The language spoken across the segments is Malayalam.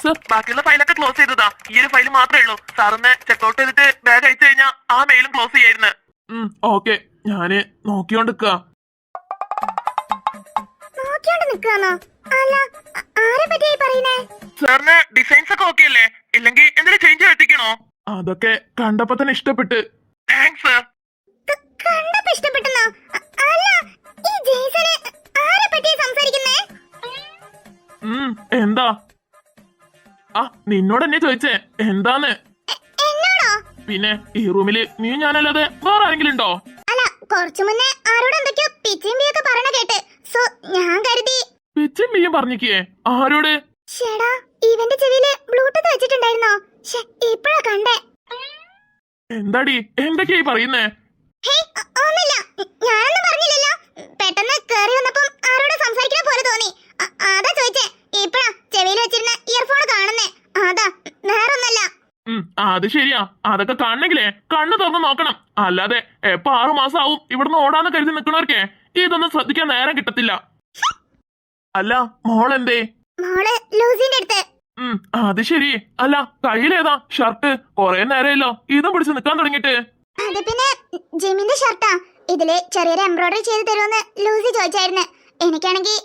സർ, ബാക്കിയുള്ള ഫയലൊക്കെ ക്ലോസ് ചെയ്തതാ. ഈ ഒരു ഫയൽ മാത്രമേ ഉള്ളൂ. സാറിന് ചെക്ക്ഔട്ട് ചെയ്തിട്ട് ബാഗ് അയച്ചു കഴിഞ്ഞാൽ ആ മെയിലും ക്ലോസ് ചെയ്യായിരുന്നു. ഓക്കെ, ഞാന് നോക്കിയോണ്ടിക്ക. സാറിന് ഡിസൈൻസ് ഒക്കെ ഓക്കെ അല്ലേ? ഇല്ലെങ്കിൽ എന്തെങ്കിലും ചേഞ്ച് വരുത്തിക്കണോ? അതൊക്കെ കണ്ടപ്പോ തന്നെ ഇഷ്ടപ്പെട്ട്. Thanks sir. എന്താ? ആ, നിന്നോട് എന്നെ ചോദിച്ചേ എന്താന്ന്? പിന്നെ ഈ റൂമില് നീ ഞാനല്ലാതെ വേറെ ആരെങ്കിലും ഉണ്ടോ? കുറച്ചു മുന്നേ ആരോട് എന്തൊക്കെയോ പിച്ചിയും ബിയൊക്കെ പറഞ്ഞ കേട്ട്. സോ ഞാൻ കരുതി. പിച്ചിയും ബിയും പറഞ്ഞിക്കേ? ആരോട്? ഷെടാ, ഇവന്റെ ചെവിയില് ബ്ലൂടൂത്ത് വെച്ചിട്ടുണ്ടായിരുന്നോ? ഇപ്പഴാ കണ്ടേ. എന്താടി എന്തൊക്കെയായി പറയുന്നേ? ഒന്നുമില്ല, ഞാനൊന്നും പറഞ്ഞില്ലല്ലോ. പെട്ടെന്ന് കേറി വന്നപ്പം ആരോട് സംസാരിക്കുന്ന പോലെ തോന്നി. അതാ ചോദിച്ചേ. ഇപ്പഴാ ചെവിയിൽ വെച്ചിരുന്ന ഇയർഫോൺ കാണുന്നേ. അതാ, വേറൊന്നല്ല. അത് ശരിയാ. അതൊക്കെ കാണണെങ്കിലേ കണ്ണു തുറന്ന് നോക്കണം. അല്ലാതെ എപ്പോ 6 മാസം ആവും ഇവിടുന്ന് ഓടാന്ന് കരുതി നിൽക്കണവർക്കേ ഇതൊന്നും ശ്രദ്ധിക്കാൻ നേരം കിട്ടത്തില്ല. അല്ല, മോളെന്തേ? മോള് ലൂസിന്റെ അടുത്ത്. അത് ശരി. അല്ല, കയ്യിലേതാ ഷർട്ട്? കൊറേ നേരമല്ലോ ഇതും പിടിച്ച് നിക്കാൻ തുടങ്ങിട്ട്. അത് പിന്നെ ജിമിന്റെ ഷർട്ടാ. ഇതില് ചെറിയൊരു എംബ്രോയിഡറി ചെയ്ത് തരുമെന്ന് ലൂസി ചോദിച്ചായിരുന്നു. എനിക്കാണെങ്കിൽ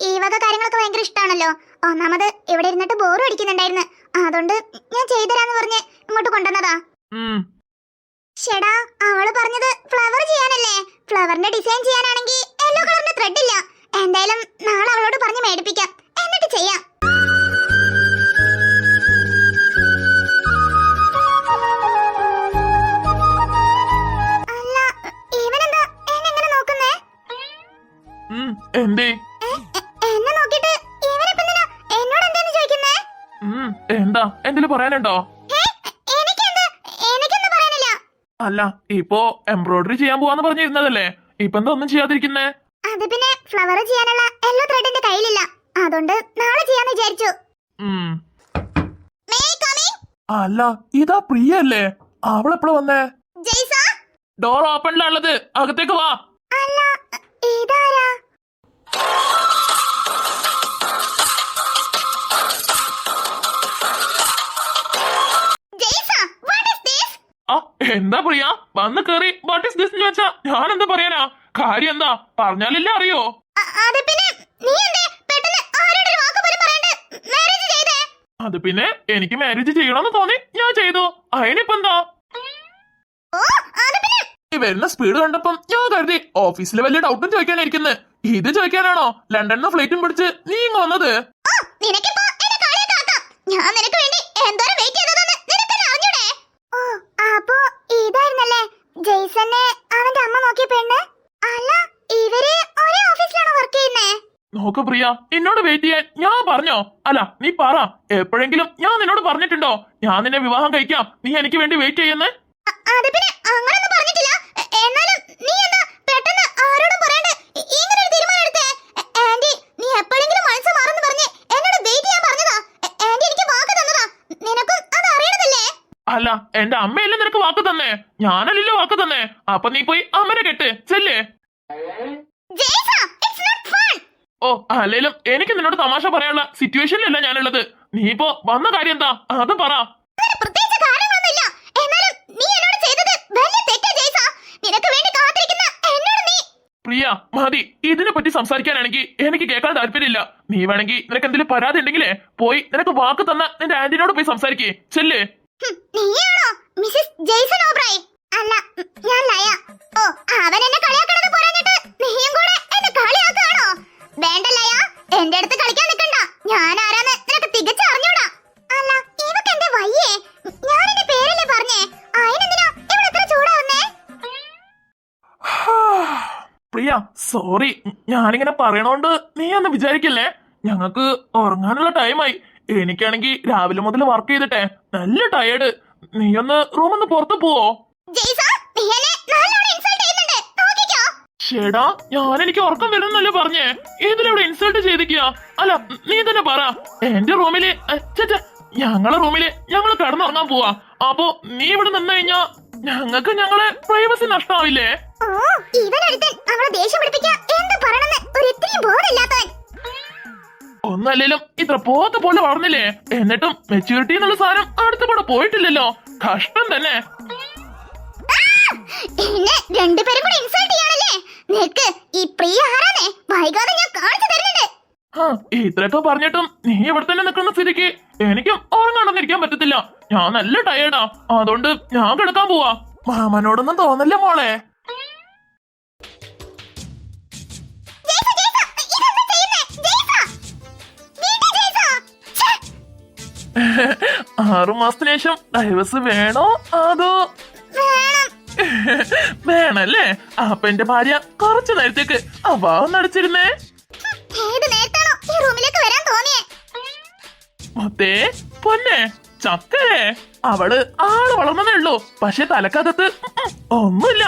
ഈ വക കാര്യങ്ങളൊക്കെ ഭയങ്കര ഇഷ്ടമാണല്ലോ. ഒന്നാമത് ഇവിടെ ഇരുന്നിട്ട് ബോറും അടിക്കുന്നുണ്ടായിരുന്നു. അതുകൊണ്ട് ഞാൻ ചെയ്തുതരാന്ന് പറഞ്ഞ് ഇങ്ങോട്ട് കൊണ്ടുവന്നതാ. ഷെടാ, അവള് പറഞ്ഞത് ഫ്ലവർ ചെയ്യാനല്ലേ. ഫ്ലവറിന്റെ ഡിസൈൻ ചെയ്യാനാണെങ്കിൽ യെല്ലോ കളറിന്റെ ത്രെഡ് ഇല്ല. എന്തായാലും നാളെ അവളോട് പറഞ്ഞ് മേടിപ്പിക്കാം, എന്നിട്ട് ചെയ്യാം. അല്ല, ഇവനെന്താ എന്നെ നോക്കുന്നേ? എന്തേ? എന്നെ നോക്കിട്ട് ഇവനെന്തിനാ എന്നോട് എന്തേന്ന് ചോദിക്കുന്നേ? എന്താ, എന്തെങ്കിലും പറയാനുണ്ടോ? അല്ല, ഇപ്പോ എംബ്രോയിഡറി ചെയ്യാൻ പോവാന്ന് പറഞ്ഞിരുന്നതല്ലേ, ഇപ്പൊ എന്താ ഒന്നും ചെയ്യാതിരിക്കുന്നേ? അത് പിന്നെ ഫ്ലവർ ചെയ്യാനുള്ള യെല്ലോ ത്രെഡ് എന്റെ കയ്യിലില്ല. അതുകൊണ്ട് നാളെ ചെയ്യാന്ന് വിചാരിച്ചു. അല്ല, ഇതാ പ്രിയ അല്ലേ? അവളെപ്പോഴാ വന്നേ? ഡോർ ഓപ്പണിലാണുള്ളത്, അകത്തേക്ക് വാ. അല്ല, ഇതാരാ? എന്താ പ്രിയ വന്ന് കേറി വാട്ട് ഈസ് ദിസ് വെച്ചാ ഞാൻ എന്താ പറയാനാ? കാര്യം എന്താ പറഞ്ഞാലല്ലേ അറിയോ? അത് പിന്നെ എനിക്ക് മാരേജ് ചെയ്യണമെന്ന് തോന്നി, ഞാൻ ചെയ്തു. അതിനിപ്പോ എന്താ? വരുന്ന സ്പീഡ് കണ്ടപ്പം ഞാൻ കരുതി ഓഫീസിൽ വലിയ ഡൗട്ടും ചോദിക്കാനായിരിക്കുന്നത്. ഇത് ചോദിക്കാനാണോ ലണ്ടനിൽ ഫ്ലൈറ്റും പിടിച്ച് നീ ഇങ്ങ് വന്നത്? അപ്പോ ഇതായിരുന്നല്ലേ ജെയ്സനെ അവന്റെ അമ്മ നോക്കിയ പെണ്ണ്? അല്ല, ഇവര് ഒരേ ഓഫീസിലാണോ വർക്ക് ചെയ്യുന്നേ? നോക്ക് പ്രിയ, എന്നോട് വെയിറ്റ് ചെയ്യാൻ ഞാൻ പറഞ്ഞോ? അല്ല, നീ പറ, എപ്പോഴെങ്കിലും ഞാൻ നിന്നോട് പറഞ്ഞിട്ടുണ്ടോ ഞാൻ നിന്നെ വിവാഹം കഴിക്കാം, നീ എനിക്ക് വേണ്ടി വെയിറ്റ് ചെയ്യുന്നേ? അങ്ങനൊന്നും പറഞ്ഞിട്ടില്ല. എന്നാലും നീ എന്താ പെട്ടെന്ന് ആരോടും പറയാണ്ട് ഇങ്ങനെ ഒരു തീരുമാനം എടുത്തേ? ആന്റി, നീ എപ്പോഴെങ്കിലും മനസ്സ് മാറുന്നു പറഞ്ഞ് എന്നോട് വെയിറ്റ് ചെയ്യാൻ പറഞ്ഞതാ. ആന്റി എനിക്ക് വാക്ക് തന്നതാ. നിനക്കും അത് അറിയണതല്ലേ? അല്ല, എന്റെ അമ്മയല്ലേ നിനക്ക് വാക്ക് തന്നേ? ഞാനല്ലല്ലോ വാക്ക് തന്നേ. അപ്പൊ നീ പോയി അമ്മനെ കെട്ട് ചെല്ലേ. ഓ, അല്ലേലും എനിക്ക് നിന്നോട് തമാശ പറയാനുള്ള സിറ്റുവേഷനിലല്ല ഞാനുള്ളത്. നീ ഇപ്പോ വന്ന കാര്യം എന്താ അത് പറ. പ്രിയ, മതി. ഇതിനെ പറ്റി സംസാരിക്കാനാണെങ്കിൽ എനിക്ക് കേൾക്കാൻ താല്പര്യമില്ല. നീ വേണമെങ്കിൽ നിനക്ക് എന്തെങ്കിലും പരാതി ഉണ്ടെങ്കിലേ പോയി നിനക്ക് വാക്ക് തന്ന നിന്റെ ആന്റിനോട് പോയി സംസാരിക്കേ ചെല്ലേ. നീയാണോ മിസ്സസ് ജെയ്സൺ ഓബ്രൈ? അല്ല, ഞാൻ ലയ. ഓ, അവൻ എന്നെ കളിയാക്കണമെന്ന് പറഞ്ഞിട്ട് നീയും കൂടെ എന്നെ കളിയാക്കാണോ? വേണ്ട ലയ, എന്റെ അടുത്ത് കളിക്കാൻ നിൽക്കണ്ട. ഞാൻ ആരാന്ന് നിനക്ക് തികച്ചു അറിഞ്ഞൂടാ. അല്ല, ഇവക്ക് എന്റെ വയ്യേ? ഞാൻ എന്റെ പേരല്ലേ പറഞ്ഞേ? അതിനെന്തിനാ ഇവിടെ എത്ര ചൂടാവുന്നേ? പ്രിയ, സോറി. ഞാനിങ്ങനെ പറയണോണ്ട് നീ ഒന്ന് വിചാരിക്കല്ലേ. ഞങ്ങക്ക് ഉറങ്ങാനുള്ള ടൈമായി. എനിക്കാണെങ്കിൽ രാവിലെ മുതൽ വർക്ക് ചെയ്തിട്ടെ നല്ല ടയേർഡ്. നീ ഒന്ന് റൂമിന്ന് പുറത്തു പോവോ? ഷേടാ, ഞാൻ എനിക്ക് ഉറക്കം വരുന്നല്ലേ പറഞ്ഞേ. ഇതിലെവിടെ ഇൻസൾട്ട് ചെയ്തിക്കുക? അല്ല, നീ തന്നെ പറ. എന്റെ റൂമില് ഞങ്ങളെ റൂമില് ഞങ്ങള് കിടന്നുറങ്ങാൻ പോവാ. അപ്പൊ നീ ഇവിടെ നിന്ന് കഴിഞ്ഞാ ഞങ്ങൾക്ക് ഞങ്ങളെ പ്രൈവസി നഷ്ടാവില്ലേ? ഒന്നല്ലേലും ഇത്ര പോത്ത പോലെ വളർന്നില്ലേ, എന്നിട്ടും മെച്യൂരിറ്റി എന്നുള്ള സാധനം അടുത്ത കൂടെ പോയിട്ടില്ലല്ലോ. കഷ്ടം തന്നെ. എന്നെ രണ്ടുപേരും കൂടെ ഇൻസൾട്ട് ചെയ്യാണല്ലേ? നിനക്ക് ഈ പ്രിയ ആരാന്നേ വൈകാതെ ഞാൻ കാണിച്ചു തരുന്നുണ്ട്. ഇത്രയൊക്കെ പറഞ്ഞിട്ടും നീ ഇവിടെ തന്നെ നിൽക്കുന്ന സ്ഥിതിക്ക് എനിക്കും ഉറങ്ങാണെന്നിരിക്കാൻ പറ്റത്തില്ല. ഞാൻ നല്ല ടയേർഡാ, അതുകൊണ്ട് ഞാൻ കിടക്കാൻ പോവാ. മാമനോടൊന്നും തോന്നല്ലേ മോളെ? ആറുമാസത്തിന് ശേഷം ഡൈവേഴ്സ് വേണോ അതോ? വേണല്ലേ? അപ്പൊ എന്റെ ഭാര്യ കുറച്ചു നേരത്തേക്ക് അഭാവം നടിച്ചിരുന്നേ. മുത്തേ പൊന്നെ ചക്കരേ, അവള് ആള് വളർന്നതേ ഉള്ളൂ, പക്ഷെ തലക്കകത്ത് ഒന്നുമില്ല.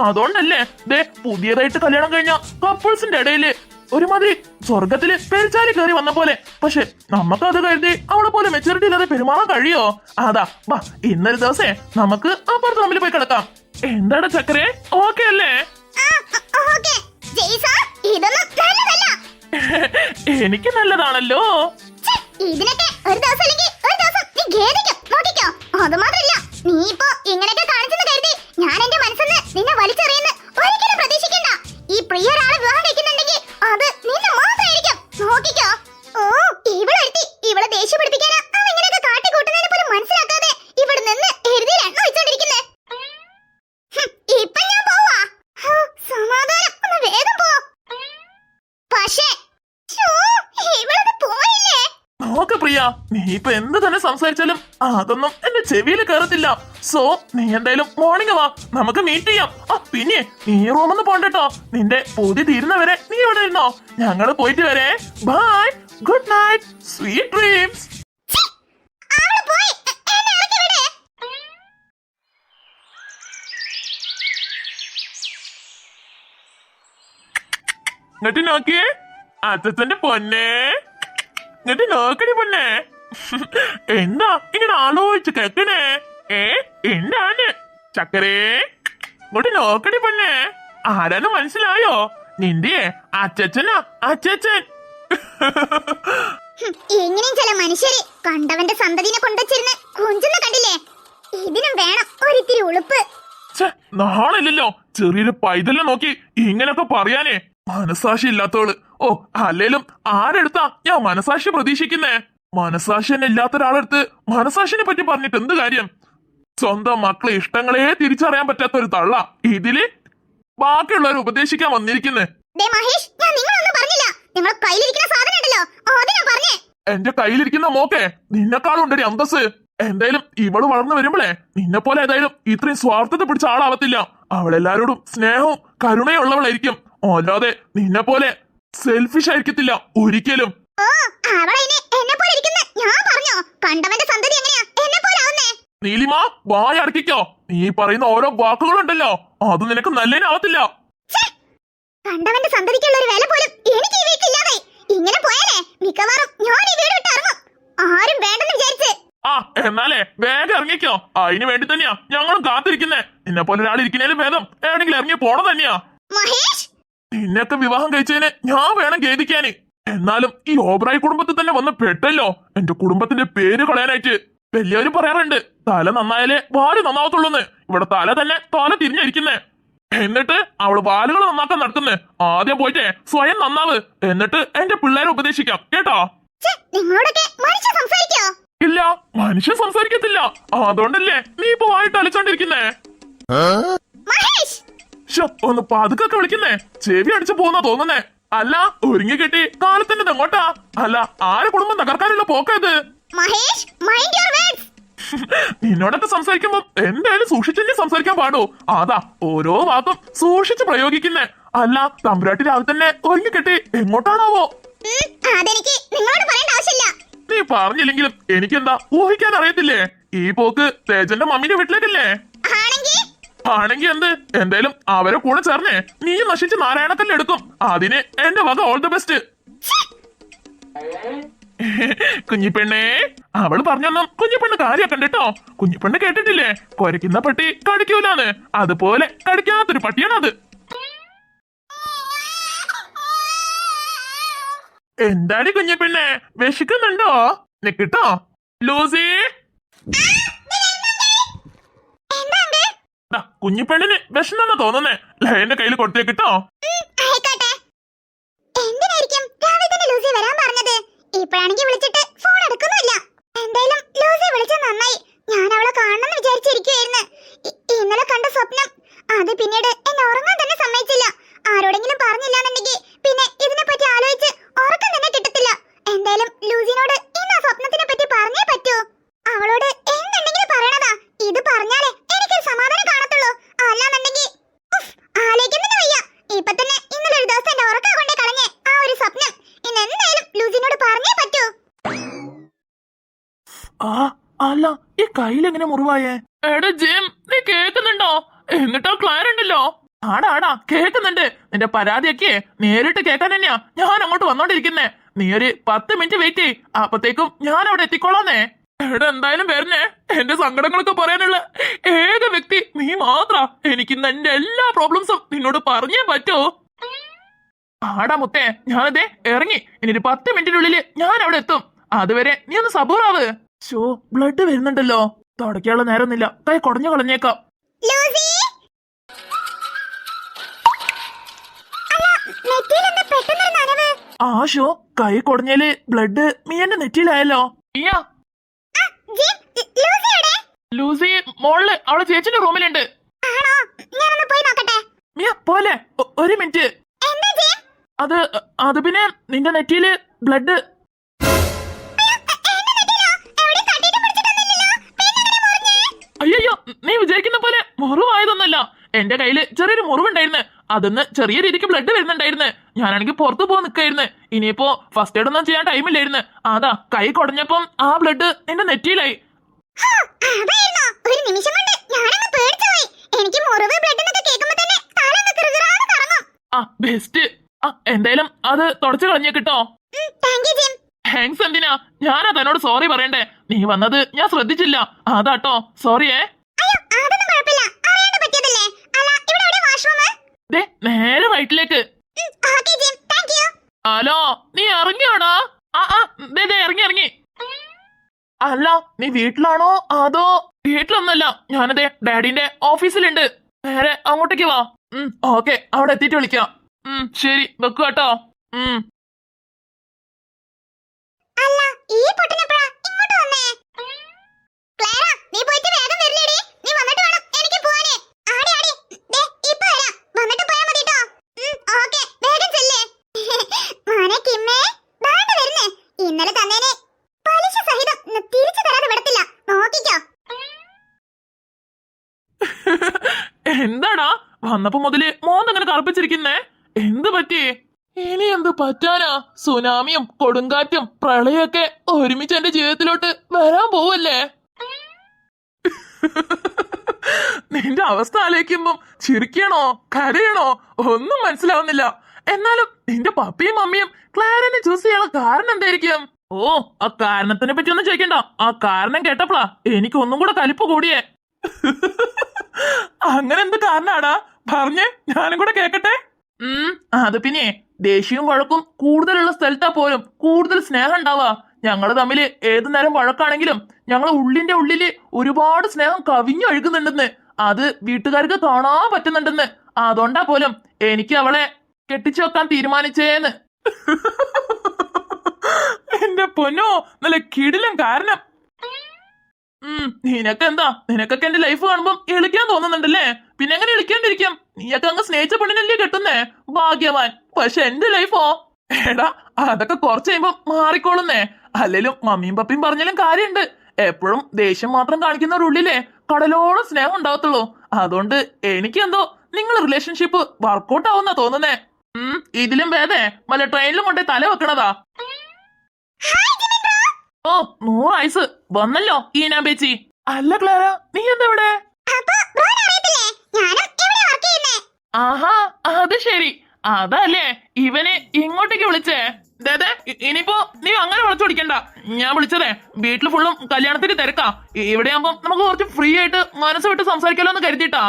അതുകൊണ്ടല്ലേ ദേ പുതിയതായിട്ട് കല്യാണം കഴിഞ്ഞ കപ്പിൾസിന്റെ ഇടയില് ഒരുമാതിരി സ്വർഗത്തില് പെരിച്ചാലി കയറി വന്ന പോലെ. പക്ഷെ നമുക്കത് കരുതി അവളെ പോലെ മെച്ചൂരിറ്റി ഇല്ലാതെ പെരുമാറാൻ കഴിയോ? അതാ വാ, ഇന്നൊരു ദിവസേ നമുക്ക് അപ്പുറത്ത് തമ്മിൽ പോയി കിടക്കാം. എന്താണ് ചക്കരേ, ഓക്കെ അല്ലേ? എനിക്ക് നല്ലതാണല്ലോ. ഇതിനൊക്കെ ഒരു ദിവസം അല്ലെങ്കിൽ ഒരു ദിവസം നീ ഖേദിക്കും, നോക്കിക്കോ. അത് മാത്രല്ല, നീ ഇപ്പോ ഇങ്ങനെയൊക്കെ കാണിച്ചെന്ന് കരുതി ഞാൻ എന്റെ മനസ്സിന്ന് നിന്നെ വലിച്ചെറിയുന്ന ഒരിക്കലും പ്രതീക്ഷിക്കണ്ട. ഈ പ്രിയ ഒരാളെ വിവാഹം കഴിക്കുന്നുണ്ടെങ്കിൽ അത് നിന്നെ മാത്രമായിരിക്കും, നോക്കിക്കോ. ഓ ഇവളെത്തി ഇവളെ ദേഷ്യം പിടിപ്പിക്കാനാ അവൻ ഇങ്ങനെയൊക്കെ കാട്ടിക്കൂട്ടുന്നതിന് പോലും മനസ്സിലാക്കാതെ ഇവിടെ നിന്ന് എഴുതിയിൽ എണ്ണ വെച്ചോണ്ടിരിക്കുന്നേ. ഇപ്പൊ ഞാൻ പോവാ. സമാധാനം, ഒന്ന് വേഗം പോ. പക്ഷേ ഇവളത് പോയില്ലേ? നോക്ക് പ്രിയ, നീ ഇപ്പൊ എന്ത് തന്നെ സംസാരിച്ചാലും അതൊന്നും എന്റെ ചെവിയിൽ കയറത്തില്ല. സോ നീ എന്തായാലും മോർണിംഗ് വാ, നമുക്ക് മീറ്റ് ചെയ്യാം. പിന്നെ നീ റൂമൊന്ന് പോണ്ടോ, നിന്റെ പൂതി തീരുന്നവരെ നീ ഇവിടെ ഇരുന്നോ. ഞങ്ങള് പോയിട്ട് വരേ. Bye, good night, sweet dreams. ഇങ്ങോട്ട് നോക്കിയേ അച്ഛന്റെ പൊന്നെ, ഇങ്ങോട്ട് നോക്കണി പൊന്നെ. എന്താ ഇങ്ങനെ ആലോചിച്ച് കേക്കണേ? എന്താണ് ചക്കരേ? ഇങ്ങോട്ട് നോക്കണി പൊന്നെ. ആരാന്ന് മനസ്സിലായോ? നിന്റെ അച്ഛനാ, അച്ഛൻ. എങ്ങനെയും ചില മനുഷ്യരെ കണ്ടവന്റെ സന്തതിനെ കൊണ്ടുവച്ചിരുന്ന് കൊഞ്ചുന്ന കണ്ടില്ലേ? ഇതിനും വേണം ഒരിത്തിരി ഉളുപ്പ്. നാളില്ലല്ലോ ചെറിയൊരു പൈതലിനെ നോക്കി ഇങ്ങനൊക്കെ പറയാനേ. മനസാക്ഷി ഇല്ലാത്തവള്. ഓ അല്ലേലും ആരെടുത്താ ഞാൻ മനസാക്ഷി പ്രതീക്ഷിക്കുന്നേ? മനസാക്ഷി തന്നെ ഇല്ലാത്ത ഒരാളെടുത്ത് മനസാക്ഷിനെ പറ്റി പറഞ്ഞിട്ട് എന്ത് കാര്യം? സ്വന്തം മക്കളെ ഇഷ്ടങ്ങളെ തിരിച്ചറിയാൻ പറ്റാത്ത ഒരു തള്ള ഇതില് ബാക്കിയുള്ളവരെ ഉപദേശിക്കാൻ വന്നിരിക്കുന്നേ. എന്റെ കയ്യിലിരിക്കുന്ന മോക്കെ നിന്നെക്കാളും ഉണ്ടടി അന്തസ്. എന്തായാലും ഇവള് വളർന്നു വരുമ്പോളേ നിന്നെ പോലെ ഏതായാലും ഇത്രയും സ്വാർത്ഥത പിടിച്ച ആളാവത്തില്ല. അവളെല്ലാരോടും സ്നേഹവും കരുണയും ഉള്ളവളായിരിക്കും, അല്ലാതെ നിന്നെ പോലെ സെൽഫിഷ് ആയിരിക്കത്തില്ല ഒരിക്കലും. നീലിമ വായ അടക്കിക്കോ. നീ പറയുന്ന ഓരോ വാക്കുകളുണ്ടല്ലോ അത് നിനക്ക് നല്ലതിനാവത്തില്ല. കണ്ടവന്റെ സന്തതിക്കുള്ള ഒരു വില പോലും എനിക്ക് ഈ വീട്ടിലില്ലാതെ ഇങ്ങനെ പോയാലേ മിക്കവാറും ഞാൻ ഈ വീട് വിട്ട് ഇറങ്ങും. ആരും വേണ്ടെന്ന് വിചാരിച്ച്. എന്നാലേ വേഗം ഇറങ്ങിക്കോ. അതിന് വേണ്ടി തന്നെയാ ഞങ്ങളും കാത്തിരിക്കുന്നേ. നിന്നെ പോലെ ഒരാളിരിക്കുന്നതിലും ഭേദം എവിടെങ്കിലും ഇറങ്ങി പോണ തന്നെയാ. മഹേഷ്, നിന്നൊക്കെ വിവാഹം കഴിച്ചതിന് ഞാൻ വേണം ഖേദിക്കാന്. എന്നാലും ഈ ഓബ്രായി കുടുംബത്തിൽ തന്നെ വന്ന് പെട്ടല്ലോ എന്റെ കുടുംബത്തിന്റെ പേര് കളയാനായിട്ട്. വലിയവര് പറയാറുണ്ട് തല നന്നായാലേ വാല് നന്നാവത്തുള്ളൂന്ന്. ഇവിടെ തല തന്നെ തോല തിരിഞ്ഞിരിക്കുന്നേ. എന്നിട്ട് അവള് വാലുകൾ നന്നാക്കാൻ നടത്തുന്നേ. ആദ്യം പോയിട്ടേ സ്വയം നന്നാവ്, എന്നിട്ട് എന്റെ പിള്ളേരെ ഉപദേശിക്കാം കേട്ടോ. ഇല്ല, മനുഷ്യൻ സംസാരിക്കത്തില്ല. അതുകൊണ്ടല്ലേ നീ ഇപ്പൊ വായിട്ട് അലിച്ചോണ്ടിരിക്കുന്നേ. ഒന്ന് പതുക്കൊക്കെ വിളിക്കുന്നേ. ചെവി അടിച്ചു പോകുന്ന തോന്നുന്നേ. അല്ല ഒരുങ്ങി കെട്ടി കാലത്തിന്റെ എങ്ങോട്ടാ? അല്ല ആരെ കുടുംബം തകർക്കാനുള്ള പോക്കത്? നിന്നോടൊക്കെ സംസാരിക്കുമ്പോ എന്തായാലും സൂക്ഷിച്ചെന്നെ സംസാരിക്കാൻ പാടോ? അതാ ഓരോ വാക്കും സൂക്ഷിച്ച് പ്രയോഗിക്കുന്നേ. അല്ല തമ്പുരാട്ടി രാവിലെ തന്നെ ഒരുങ്ങി കെട്ടി എങ്ങോട്ടാണാവോ? നീ പറഞ്ഞില്ലെങ്കിലും എനിക്കെന്താ ഊഹിക്കാൻ അറിയത്തില്ലേ? ഈ പോക്ക് തേജന്റെ മമ്മിന്റെ വീട്ടിലേക്കല്ലേ? ആണെങ്കി എന്ത്, എന്തായാലും അവരെ കൂടെ ചേർന്നേ നീ നശിച്ച് നാരായണക്കല്ല് എടുക്കും. അതിന് എന്റെ വക ഓൾ ദി ബെസ്റ്റ്. കുഞ്ഞിപ്പെണ്ണേ, അവള് പറഞ്ഞൊന്നും കുഞ്ഞിപ്പെണ്ണ് കാര്യാക്കണ്ട കേട്ടോ. കുഞ്ഞിപ്പെണ്ണ് കേട്ടിട്ടില്ലേ, കൊരയ്ക്കുന്ന പട്ടി കടിക്കൂലാന്ന്. അതുപോലെ കടിക്കാത്തൊരു പട്ടിയാണ് അത്. എന്താടി കുഞ്ഞു പെണ്ണെ വിശക്കുന്നുണ്ടോ? നിക്കട്ടോ ലൂസി. കുഞ്ഞിപ്പെണ്ണിന് വിശന്നെന്ന് തോന്നുന്നേ. എന്റെ കയ്യിൽ കൊടുത്തേക്കിട്ടോ. എന്തിനായിരിക്കും രാവിലെ തന്നെ ലൂസി വരാൻ പറഞ്ഞത്? ഇപ്പോഴാണെങ്കിൽ വിളിച്ചിട്ട് ഫോൺ എടുക്കുന്നില്ല. എന്തായാലും ലൂസി വിളിച്ചത് നന്നായി. ഞാൻ അവളെ കാണണമെന്ന് വിചാരിച്ചിരിക്കുകയായിരുന്നു. ഇന്നലെ കണ്ട സ്വപ്നം അത് പിന്നീട് എന്നെ ഉറങ്ങാൻ തന്നെ സമ്മതിച്ചില്ല. ആരോടെങ്കിലും പറഞ്ഞില്ലാന്നുണ്ടെങ്കിൽ പിന്നെ ഇതിനെ പറ്റി ആലോചിച്ച് ഉറക്കം തന്നെ കിട്ടത്തില്ല. എന്തായാലും ലൂസിനോട് ഇന്ന് ആ സ്വപ്നത്തിനെ പറ്റി പറഞ്ഞേ പറ്റൂ. അവളോട് എന്തുണ്ടെങ്കിലും പറയണതാ. ഇത് പറഞ്ഞാലേ എനിക്കൊരു സമാധാനം കാണത്തുള്ളൂ. അല്ലാന്നുണ്ടെങ്കിൽ ആലോചിക്കുന്നതിന് വയ്യ. ഇപ്പൊ തന്നെ ഇന്നലെ ഒരു ദിവസം എന്റെ ഉറക്കം കൊണ്ടേ കളഞ്ഞേ ആ ഒരു സ്വപ്നം. ഇന്ന് എന്തായാലും ലൂസിനോട് പറഞ്ഞേ പറ്റൂ. അല്ല ഈ കയ്യിലെങ്ങനെ മുറിവായേ? എടാ ജിം, നീ കേൾക്കുന്നുണ്ടോ? എന്നിട്ടോ ക്ലാര ഉണ്ടല്ലോ. ആടാ കേൾക്കുന്നുണ്ട്. നിന്റെ പരാതിയൊക്കെ നേരിട്ട് കേൾക്കാൻ തന്നെയാ ഞാൻ അങ്ങോട്ട് വന്നോണ്ടിരിക്കുന്നേ. നീ ഒരു 10 മിനിറ്റ് വെയിറ്റ് ചെയ്. അപ്പത്തേക്കും ഞാൻ അവിടെ എത്തിക്കോളാന്നേ. എടാ എന്തായാലും വരണേ. എന്റെ സങ്കടങ്ങളൊക്കെ പറയാനുള്ള ഏക വ്യക്തി നീ മാത്ര. എനിക്ക് എന്റെ എല്ലാ പ്രോബ്ലംസും നിന്നോട് പറഞ്ഞേ പറ്റൂ. ആടാ മുത്തേ, ഞാനതേ ഇറങ്ങി. ഇനി ഒരു 10 മിനിറ്റിനുള്ളിൽ ഞാൻ അവിടെ എത്തും. അതുവരെ നീ ഒന്ന് സബൂറാവ്. ഷോ ബ്ലഡ് വരുന്നുണ്ടല്ലോ. തുടക്കാനുള്ള നേരമൊന്നുമില്ല. കൈ കുടഞ്ഞു കളഞ്ഞേക്കാം. ആശോ കൈ കുടഞ്ഞേല് ബ്ലഡ് മിയന്റെ നെറ്റിയിലായല്ലോ. ലൂസി മോളില് അവളെ ചേച്ചിന്റെ റൂമിലുണ്ട്. മിയ പോലെ ഒരു മിനിറ്റ്. അത് പിന്നെ നിന്റെ നെറ്റിയില് ബ്ലഡ്. അയ്യോ നീ വിചാരിക്കുന്ന പോലെ മുറിവായതൊന്നല്ല. എന്റെ കയ്യില് ചെറിയൊരു മുറിവുണ്ടായിരുന്നു. അതൊന്ന് ചെറിയ രീതിക്ക് ബ്ലഡ് വരുന്നുണ്ടായിരുന്നു. ഞാനാണെങ്കിൽ പുറത്തു പോകാൻ നിൽക്കായിരുന്നു. ഇനിയിപ്പോ ഫസ്റ്റ് എയ്ഡ് ഒന്നും ചെയ്യാൻ ടൈമില്ലായിരുന്നു. അതാ കൈ കുടഞ്ഞപ്പം ആ ബ്ലഡ് എന്റെ നെറ്റിയിലായി. ബെസ്റ്റ്. എന്തായാലും അത് തുടച്ചു കളഞ്ഞേക്കിട്ടോ. താങ്ക്സ്. എന്തിനാ ഞാനാ തന്നോട് സോറി പറയണ്ടേ. നീ വന്നത് ഞാൻ ശ്രദ്ധിച്ചില്ല. അതാട്ടോ സോറിയേ. നേരെ റൈറ്റിലേക്ക്. ഹലോ നീ ഇറങ്ങിയോടാ? ഇറങ്ങി. അല്ല നീ വീട്ടിലാണോ അതോ? വീട്ടിലൊന്നല്ല, ഞാനതേ ഡാഡിന്റെ ഓഫീസിലുണ്ട്. നേരെ അങ്ങോട്ടേക്ക് വാ. ഓക്കെ, അവിടെ എത്തിയിട്ട് വിളിക്കാം. ശരി വെക്കുക കേട്ടോ. ഇന്നലെ തന്നേനെ പലിശ സഹിതം തിരിച്ചു തരാതെ വിടത്തില്ല. നോക്കിക്കോ. എന്താടാ വന്നപ്പോ മുതല് മോന്തങ്ങനെ കറുപ്പിച്ചിരിക്കുന്നേ? എന്ത് പറ്റി? ഇനി എന്ത് പറ്റാനാ? സുനാമിയും കൊടുങ്കാറ്റും പ്രളയൊക്കെ ഒരുമിച്ച് എന്റെ ജീവിതത്തിലോട്ട് വരാൻ പോവല്ലേ? നിന്റെ അവസ്ഥ ആലോചിക്കുമ്പം ചിരിക്കണോ കരയണോ ഒന്നും മനസ്സിലാവുന്നില്ല. എന്നാലും നിന്റെ പപ്പിയും മമ്മിയും ക്ലാരനെ ചൂസ് ചെയ്യാനുള്ള കാരണം എന്തായിരിക്കും? ആ കാരണത്തിനെ പറ്റി ഒന്നും ചോദിക്കണ്ട. ആ കാരണം കേട്ടപ്പോളാ എനിക്ക് ഒന്നും കൂടെ കലിപ്പ് കൂടിയേ. അങ്ങനെ എന്ത് കാരണാടാ പറഞ്ഞേ, ഞാനും കൂടെ കേക്കട്ടെ. അത് പിന്നെ ദേഷ്യവും വഴക്കും കൂടുതലുള്ള സ്ഥലത്താ പോലും കൂടുതൽ സ്നേഹം ഉണ്ടാവാ. ഞങ്ങള് തമ്മില് ഏതു നേരം വഴക്കാണെങ്കിലും ഞങ്ങള് ഉള്ളിന്റെ ഉള്ളില് ഒരുപാട് സ്നേഹം കവിഞ്ഞൊഴുകുന്നുണ്ടെന്ന്. അത് വീട്ടുകാർക്ക് കാണാൻ പറ്റുന്നുണ്ടെന്ന്. അതുകൊണ്ടാ പോലും എനിക്ക് അവളെ കെട്ടിച്ചു വെക്കാൻ തീരുമാനിച്ചേന്ന്. എന്റെ പൊന്നോ, നല്ല കിടിലം കാരണം. നിനക്കെന്താ? നിനക്കൊക്കെ എന്റെ ലൈഫ് കാണുമ്പം എളിക്കാൻ തോന്നുന്നുണ്ടല്ലേ? പിന്നെ എങ്ങനെ എളിക്കാണ്ടിരിക്കും? നീയൊക്കെ അങ്ങ് സ്നേഹിച്ച പെണ്ണിനല്ലേ കെട്ടുന്നേ, ഭാഗ്യവാൻ. പക്ഷെ എന്റെ ലൈഫോ എടാ അതൊക്കെ കുറച്ച് കഴിയുമ്പോ മാറിക്കോളുന്നേ. അല്ലേലും മമ്മിയും പപ്പിയും പറഞ്ഞാലും കാര്യമുണ്ട്. എപ്പോഴും ദേഷ്യം മാത്രം കാണിക്കുന്നവരുള്ളിലേ കടലോളം സ്നേഹം ഉണ്ടാവത്തുള്ളൂ. അതുകൊണ്ട് എനിക്കെന്തോ നിങ്ങളെ റിലേഷൻഷിപ്പ് വർക്കൗട്ട് ആവുന്ന തോന്നുന്നേ. ഇതിലും ഭേദേ വല്ല ട്രെയിനിലും കൊണ്ടേ തല വെക്കണതാ. 100 വയസ്സ് വന്നല്ലോ ഈനാ ബേച്ചി. അല്ല ക്ലാര, നീ എന്താ ഇവിടെ? ആഹാ അത് ശരി. അതല്ലേ ഇവനെ ഇങ്ങോട്ടേക്ക് വിളിച്ചേ. ഇനിയിപ്പോ നീ അങ്ങനെ വിളിച്ചു പിടിക്കണ്ട. ഞാൻ വിളിച്ചതേ വീട്ടിൽ ഫുള്ളും കല്യാണത്തിന് തിരക്കാ. ഇവിടെ ആകുമ്പോ നമുക്ക് കുറച്ച് ഫ്രീ ആയിട്ട് മനസ്സ് വിട്ട് സംസാരിക്കാലോ എന്ന് കരുതിട്ടാ.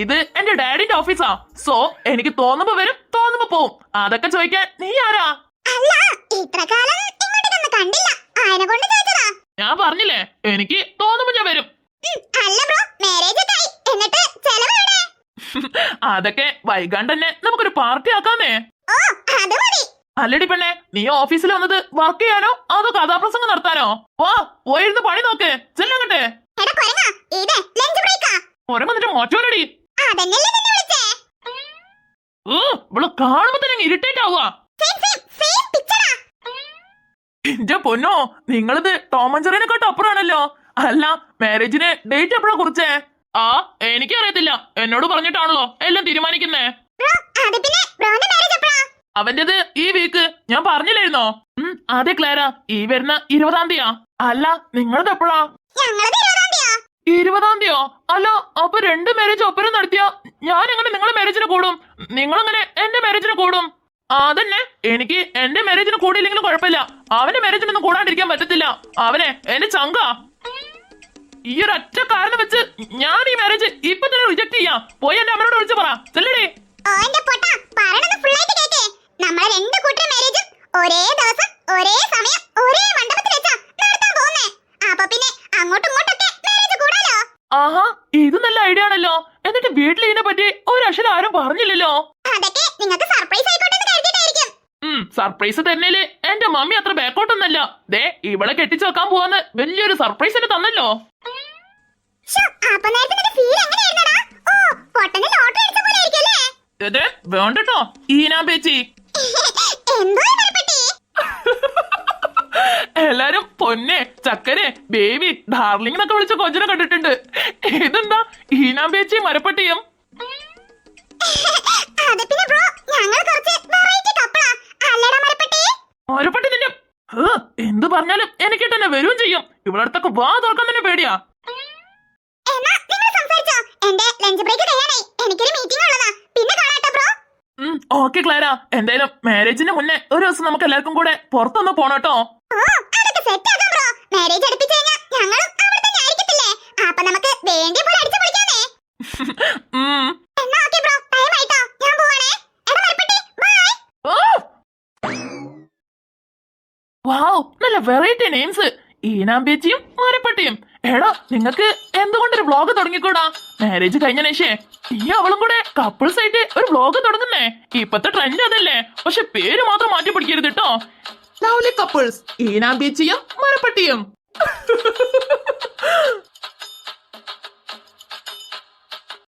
ഇത് എന്റെ ഡാഡിന്റെ ഓഫീസാ. സോ എനിക്ക് തോന്നുമ്പോ വരും, തോന്നുമ്പോ പോവും. അതൊക്കെ ചോദിക്കാൻ നീ ആരാ? അല്ല, ഇത്ര കാലം ഇങ്ങോട്ടൊന്നും കണ്ടില്ല. അതിനെ കൊണ്ട് ചോദിച്ചതാ. ഞാൻ പറഞ്ഞില്ലേ, എനിക്ക് തോന്നുമ്പോ ഞാൻ വരും. അല്ല ബ്രോ, മാരേജ് ഒക്കെ ആയി. എന്നിട്ട് ചെലവ് എവിടെ? അതൊക്കെ വൈകാണ്ട് തന്നെ നമുക്കൊരു പാർട്ടി ആക്കാന്നേ. ഓ, അത് മതി. അല്ലടി പെണ്ണെ, നീ ഓഫീസിൽ വന്നത് വർക്ക് ചെയ്യാനോ അതോ കഥാപ്രസംഗം നടത്താനോ? വാ, പോയിരുന്ന് പണി നോക്ക്. ചെല്ലങ്ങട്ടെ. എടാ കൊരങ്ങാ, ഇത് ലഞ്ച് ബ്രേക്കാ. ഒരം വന്നിട്ട് മോറ്റോലടി. അതന്നെയല്ലേ നിന്നെ വിളിച്ചേ. ഇവിടെ കാണുമ്പോ തന്നെ ഇറിറ്റേറ്റ് ആവുക. സെയിം പിക്ചറാ. എന്റെ പൊന്നോ, നിങ്ങളിത് ടോം ആൻഡ് ജെറിനെക്കാട്ടും അപ്പുറമാണല്ലോ. അല്ല, മാരേജിന് ഡേറ്റ് എപ്പോഴാ കുറിച്ചേ? ആ, എനിക്കറിയത്തില്ല. എന്നോട് പറഞ്ഞിട്ടാണല്ലോ എല്ലാം തീരുമാനിക്കുന്നേ. ബ്രോ, അത് പിന്നെ ബ്രോന്റെ മാരേജ് എപ്പോഴാ? അവന്റേത് ഈ വീക്ക്. ഞാൻ പറഞ്ഞില്ലായിരുന്നോ? അതെ ക്ലാര, ഈ വരുന്ന 20-ാം തീയതിയാ. അല്ല, നിങ്ങളത് എപ്പോഴാ? ഞങ്ങളത് 20-ാം തീയതിയാ. 20-ാം തീയതിയോ? അല്ല, അപ്പൊ 2 മാരേജ് ഒപ്പരം നടത്തിയ ഞാൻ എങ്ങനെ നിങ്ങളെ മാരേജിന് കൂടും? നിങ്ങളെങ്ങനെ എന്റെ മാരേജിന് കൂടും? അതന്നെ, എനിക്ക് എന്റെ മാരേജിന് കൂടിയില്ലെങ്കിലും കുഴപ്പമില്ല. അവന്റെ മാരേജിനൊന്നും കൂടാണ്ടിരിക്കാൻ പറ്റത്തില്ല. അവനെ എന്റെ ചങ്കാ. ഈ ഒരു ഒറ്റ കാരണം വെച്ച് ഞാൻ ഈ മാരേജ് ഇപ്പൊ തന്നെ റിജക്ട് ചെയ്യാം. പോയി എന്റെ അമ്മയോട് വിളിച്ചു പറ. ചെല്ലടേ. ഓ എന്റെ പൊട്ടാ, പറയണത് ഫുൾ ആയിട്ട് കേക്കേ. നമ്മളെ 2 കൂട്ടരുടെ മാരേജും ഒരേ ദിവസം ഒരേ സമയം ഒരേ മണ്ഡപത്തിൽ വെച്ചാ നടത്താൻ പോകുന്നേ. അപ്പൊ പിന്നെ അങ്ങോട്ടും ഇങ്ങോട്ടൊക്കെ മാരേജ് കൂടാലോ. ആഹാ, ഇത് നല്ല ഐഡിയ ആണല്ലോ. എന്നിട്ട് വീട്ടിൽ ഇതിനെ പറ്റി ഒരക്ഷരം ആരും പറഞ്ഞില്ലല്ലോ. അതൊക്കെ നിങ്ങൾക്ക് സർപ്രൈസ് ആയിക്കോട്ടെ എന്ന് കരുതിയിട്ടായിരിക്കും. സർപ്രൈസ് തരുന്നേല് എന്റെ മമ്മി അത്ര ബാക്കോട്ടൊന്നല്ല. ദേ, ഇവളെ കെട്ടിച്ചു വെക്കാൻ പോവാന്ന് വലിയൊരു സർപ്രൈസ് എന്നെ തന്നല്ലോ. അപ്പൊ നേരത്തെ നിന്റെ ഫീൽ എങ്ങനെയായിരുന്നടാ? ഓ, പൊട്ടന് ലോട്ടറി അടിച്ച പോലെ ആയിരിക്കുമല്ലേ? അതെ, വേണ്ടട്ടോ ഈനാ പേച്ചി. എന്തോ മരപ്പെട്ടി. എല്ലാരും പൊന്നെ, ചക്കരെ, ബേബി, ഡാർലിംഗ് എന്നൊക്കെ വിളിച്ച കൊഞ്ചനെ കണ്ടിട്ടുണ്ട്. ഇതെന്താ ഈനാ പേച്ചി മരപ്പട്ടിയും? അത് പിന്നെ ബ്രോ, ഞങ്ങൾ കുറച്ച് വെറൈറ്റി കപ്പിളാ. അല്ലടാ മരപ്പെട്ടി. മരപ്പട്ടി നിന്റെ എന്ത് പറഞ്ഞാലും എനിക്ക് തന്നെ വരും ചെയ്യും. ഇവിടെ അടുത്തൊക്കെ വാ തുറക്കാൻ തന്നെ പേടിയാ. എന്നാ നിങ്ങൾ സംസാരിച്ചോ. എന്റെ ലഞ്ച് ബ്രേക്ക് കഴിയാനായി. എനിക്കൊരു മീറ്റിംഗ് ഉള്ളതാ. പിന്നെ കാണാട്ടോ ബ്രോ. ഓക്കെ ക്ലാര, എന്തായാലും മാരേജിന് മുന്നേ ഒരു ദിവസം നമുക്ക് എല്ലാവർക്കും കൂടെ പുറത്തൊന്ന് പോണോട്ടോ. ഓ, അതൊക്കെ സെറ്റ് ആക്കാം ബ്രോ. മാരേജ് അടുപ്പിച്ച് കഴിഞ്ഞാൽ ഞങ്ങളും അവിടെ തന്നെ ആയിരിക്കത്തില്ലേ. അപ്പൊ നമുക്ക് വേണ്ടി പോലെ അടിച്ചു പൊളിക്കാനേ. എന്നാ ഓക്കെ ബ്രോ, ടൈം ആയിട്ടോ. ഞാൻ പോവാണേ. എടാ മരപ്പെട്ടി, ബൈ. വാവ്, നല്ല വെറൈറ്റി നെയിംസ്. ഈനാമ്പേച്ചിയും മരപ്പട്ടിയും. എടാ, നിങ്ങക്ക് എന്തുകൊണ്ടൊരു വ്ലോഗ് തുടങ്ങിക്കൂടാ? മാരേജ് കഴിഞ്ഞ ശേഷേ ഈ അവളും കൂടെ കപ്പിൾസ് ആയിട്ട് ഒരു വ്ലോഗ് തുടങ്ങുന്നേ. ഇപ്പത്തെ ട്രെൻഡ് അതല്ലേ. പക്ഷെ പേര് മാത്രം മാറ്റി പിടിക്കരുത് കേട്ടോ. ലവ്ലി കപ്പിൾസ്, ഈനാമ്പേച്ചിയും മരപ്പട്ടിയും.